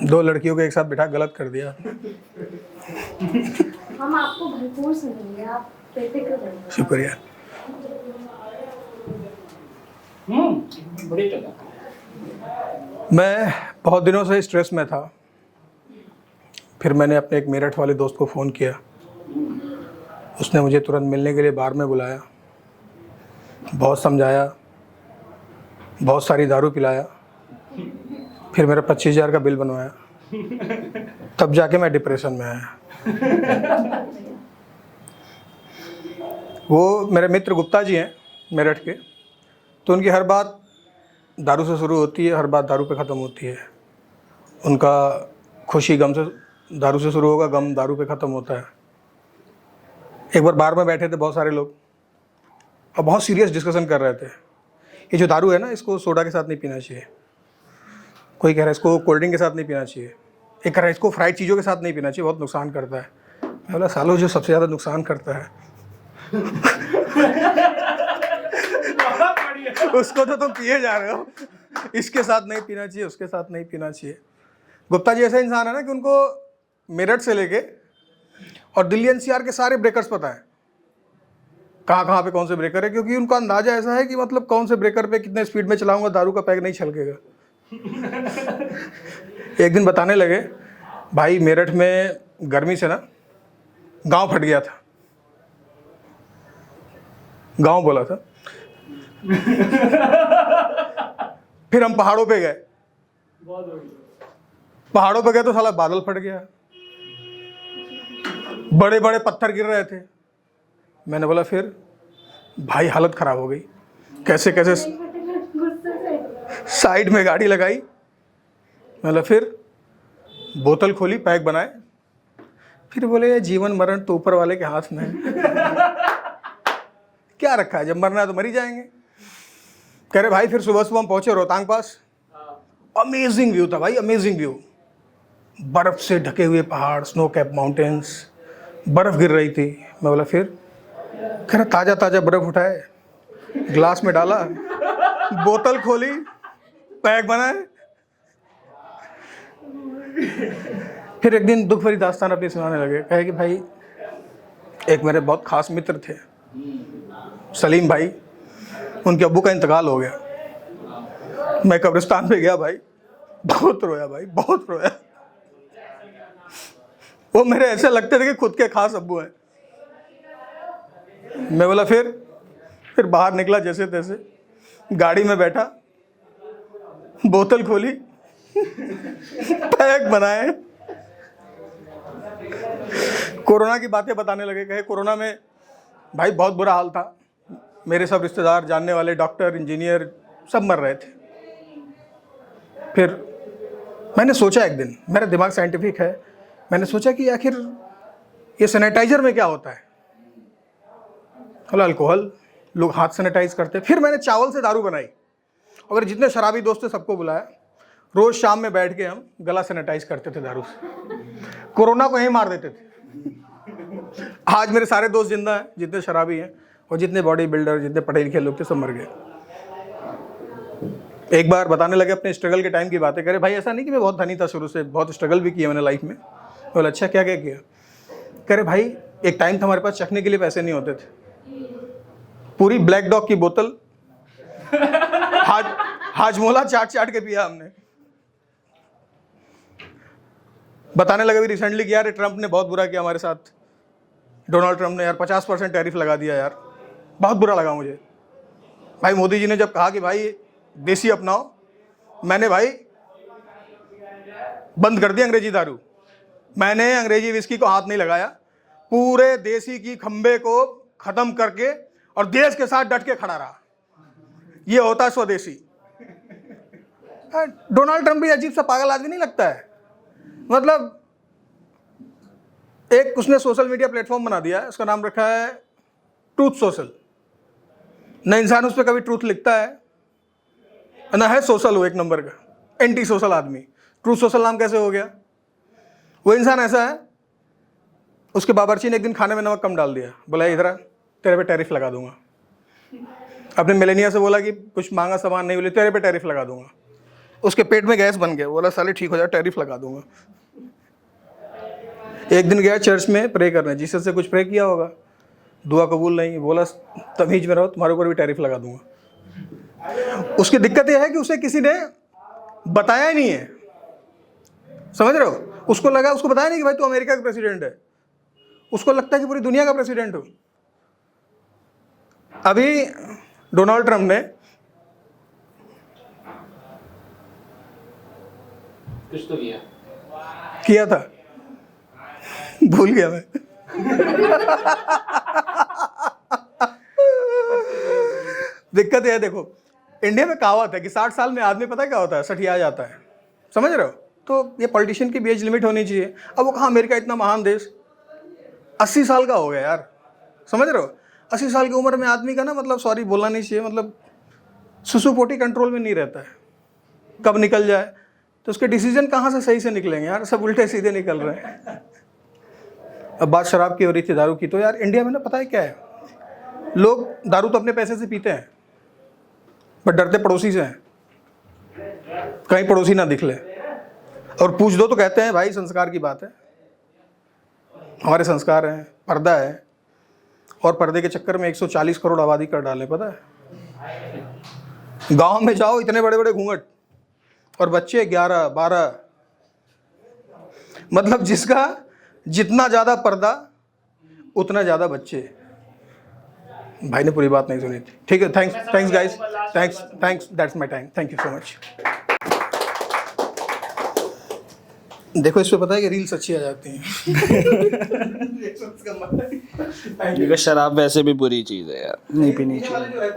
दो लड़कियों को एक साथ बिठा गलत कर दिया। हम आपको भरपूर सुनेंगे, आप बेफिक्र रहिए। शुक्रिया। बड़ी जगह। मैं बहुत दिनों से स्ट्रेस में था। फिर मैंने अपने एक मेरठ वाले दोस्त को फ़ोन किया। उसने मुझे तुरंत मिलने के लिए बार में बुलाया, बहुत समझाया, बहुत सारी दारू पिलाया, फिर मेरा 25,000 का बिल बनवाया। तब जाके मैं डिप्रेशन में आया। वो मेरे मित्र गुप्ता जी हैं मेरठ के, तो उनकी हर बात दारू से शुरू होती है, हर बात दारू पे ख़त्म होती है। उनका खुशी गम से दारू से शुरू होगा, गम दारू पे ख़त्म होता है। एक बार बार में बैठे थे बहुत सारे लोग और बहुत सीरियस डिस्कशन कर रहे थे। ये जो दारू है ना, इसको सोडा के साथ नहीं पीना चाहिए। कोई कह रहा है इसको कोल्ड ड्रिंक के साथ नहीं पीना चाहिए। एक कह रहा है इसको फ्राइड चीज़ों के साथ नहीं पीना चाहिए, बहुत नुकसान करता है। मैं बोला सालों जो सबसे ज़्यादा नुकसान करता है उसको तो तुम पिए जा रहे हो। इसके साथ नहीं पीना चाहिए, उसके साथ नहीं पीना चाहिए। गुप्ता जी ऐसा इंसान है ना कि उनको मेरठ से लेके और दिल्ली एनसीआर के सारे ब्रेकर्स पता है, कहाँ कहाँ पे कौन से ब्रेकर है, क्योंकि उनका अंदाजा ऐसा है कि मतलब कौन से ब्रेकर पे कितने स्पीड में चलाऊंगा दारू का पैक नहीं छलकेगा। एक दिन बताने लगे, भाई मेरठ में गर्मी से ना गांव फट गया था। गांव बोला था। फिर हम पहाड़ों पे गए। पहाड़ों पे गए तो साला बादल फट गया, बड़े बड़े पत्थर गिर रहे थे। मैंने बोला फिर भाई हालत खराब हो गई। कैसे कैसे साइड में गाड़ी लगाई, मतलब फिर बोतल खोली, पैक बनाए। फिर बोले जीवन मरण तो ऊपर वाले के हाथ में है। क्या रखा है, जब मरना है तो मर ही जाएंगे। कह रहे भाई फिर सुबह सुबह हम पहुंचे रोहतांग पास। अमेजिंग व्यू था भाई, अमेजिंग व्यू। बर्फ से ढके हुए पहाड़, स्नो कैप माउंटेन्स, बर्फ गिर रही थी। मैं बोला फिर, कह रहा ताज़ा ताज़ा बर्फ उठाए, ग्लास में डाला, बोतल खोली, पैक बनाए। फिर एक दिन दुख भरी दास्तान अपनी सुनाने लगे। कहे कि भाई एक मेरे बहुत खास मित्र थे, सलीम भाई, उनके अब्बू का इंतकाल हो गया। मैं कब्रिस्तान पे गया भाई, बहुत रोया भाई, बहुत रोया। वो मेरे ऐसे लगते थे कि खुद के खास अब्बू हैं। मैं बोला फिर बाहर निकला जैसे तैसे, गाड़ी में बैठा, बोतल खोली, पैक बनाए, कोरोना की बातें बताने लगे। कहे कोरोना में भाई बहुत बुरा हाल था, मेरे सब रिश्तेदार, जानने वाले, डॉक्टर, इंजीनियर सब मर रहे थे। फिर मैंने सोचा, एक दिन, मेरा दिमाग साइंटिफिक है, मैंने सोचा कि आखिर ये सैनिटाइजर में क्या होता है। अल्कोहल, लोग हाथ सैनिटाइज करते। फिर मैंने चावल से दारू बनाई, अगर जितने शराबी दोस्त थे सबको बुलाया। रोज शाम में बैठ के हम गला सैनिटाइज करते थे दारू से, कोरोना को यहीं मार देते थे। आज मेरे सारे दोस्त जिंदा हैं, जितने शराबी हैं, और जितने बॉडी बिल्डर, जितने पढ़े लिखे लोग थे, सब मर गए। एक बार बताने लगे अपने स्ट्रगल के टाइम की बातें। करे भाई ऐसा नहीं कि मैं बहुत धनी था, शुरू से बहुत स्ट्रगल भी किया मैंने लाइफ में। बोला अच्छा क्या क्या किया। करे भाई एक टाइम था हमारे पास चखने के लिए पैसे नहीं होते थे। पूरी ब्लैक डॉग की बोतल हाजमोला चाट के पिया हमने। बताने लगे भी रिसेंटली कि यार ट्रंप ने बहुत बुरा किया हमारे साथ, डोनाल्ड ट्रंप ने यार 50% टैरिफ लगा दिया यार, बहुत बुरा लगा मुझे। भाई मोदी जी ने जब कहा कि भाई देसी अपनाओ, मैंने भाई बंद कर दिया अंग्रेजी दारू। मैंने अंग्रेजी विस्की को हाथ नहीं लगाया, पूरे देसी की खंबे को खत्म करके और देश के साथ डट के खड़ा रहा। ये होता है स्वदेशी। डोनाल्ड ट्रंप भी अजीब सा पागल आदमी नहीं लगता है। मतलब एक उसने सोशल मीडिया प्लेटफॉर्म बना दिया है, उसका नाम रखा है ट्रूथ सोशल। न इंसान उस पर कभी ट्रूथ लिखता है, ना है सोशल, वो एक नंबर का एंटी सोशल आदमी। ट्रूथ सोशल नाम कैसे हो गया? वो इंसान ऐसा है, उसके बावर्ची ने एक दिन खाने में नमक कम डाल दिया, बोला इधर आ, तेरे पे टैरिफ लगा दूंगा। अपने मिलेनिया से बोला कि कुछ मांगा सामान नहीं बोले, तेरे पे टैरिफ लगा दूंगा। उसके पेट में गैस बन गया, बोला साले ठीक हो जाए टैरिफ लगा दूंगा। एक दिन गया चर्च में प्रे करने, जीसस से कुछ प्रे किया होगा, दुआ कबूल नहीं, बोला तमीज में रहो, तुम्हारे ऊपर भी टैरिफ लगा दूंगा। उसकी दिक्कत यह है कि उसे किसी ने बताया ही नहीं है, समझ रहे हो? उसको लगा, उसको बताया नहीं कि भाई तू अमेरिका का प्रेसिडेंट है, उसको लगता है कि पूरी दुनिया का प्रेसिडेंट हो। अभी डोनाल्ड ट्रंप ने कुछ तो किया था, भूल गया मैं। दिक्कत यह है, देखो इंडिया में कहावत है कि 60 साल में आदमी पता है क्या होता है, सठिया जाता है, समझ रहे हो? तो ये पॉलिटिशियन की भी एज लिमिट होनी चाहिए। अब वो कहाँ, अमेरिका इतना महान देश 80 साल का हो गया यार, समझ रहे हो? 80 साल की उम्र में आदमी का ना, मतलब सॉरी बोलना नहीं चाहिए, मतलब सुसुपोटी कंट्रोल में नहीं रहता है, कब निकल जाए, तो उसके डिसीजन कहाँ से सही से निकलेंगे यार, सब उल्टे सीधे निकल रहे हैं। अब बात शराब की हो रही थी, दारू की, तो यार इंडिया में ना पता है क्या है, लोग दारू तो अपने पैसे से पीते हैं, बट डरते पड़ोसी से हैं, कहीं पड़ोसी ना दिख ले, और पूछ दो तो कहते हैं भाई संस्कार की बात है, हमारे संस्कार हैं, पर्दा है, और पर्दे के चक्कर में 140 करोड़ आबादी कर डाले, पता है? गांव में जाओ, इतने बड़े बड़े घूंघट, और बच्चे 11-12, मतलब जिसका जितना ज़्यादा पर्दा उतना ज़्यादा बच्चे। भाई ने पूरी बात नहीं सुनी थी, ठीक है, thanks guys, thanks, that's my time, thank you so much. देखो इस पे पता है कि रील्स अच्छी आ जाती हैं। क्योंकि शराब वैसे भी बुरी चीज़ है यार, नहीं पीनी चाहिए।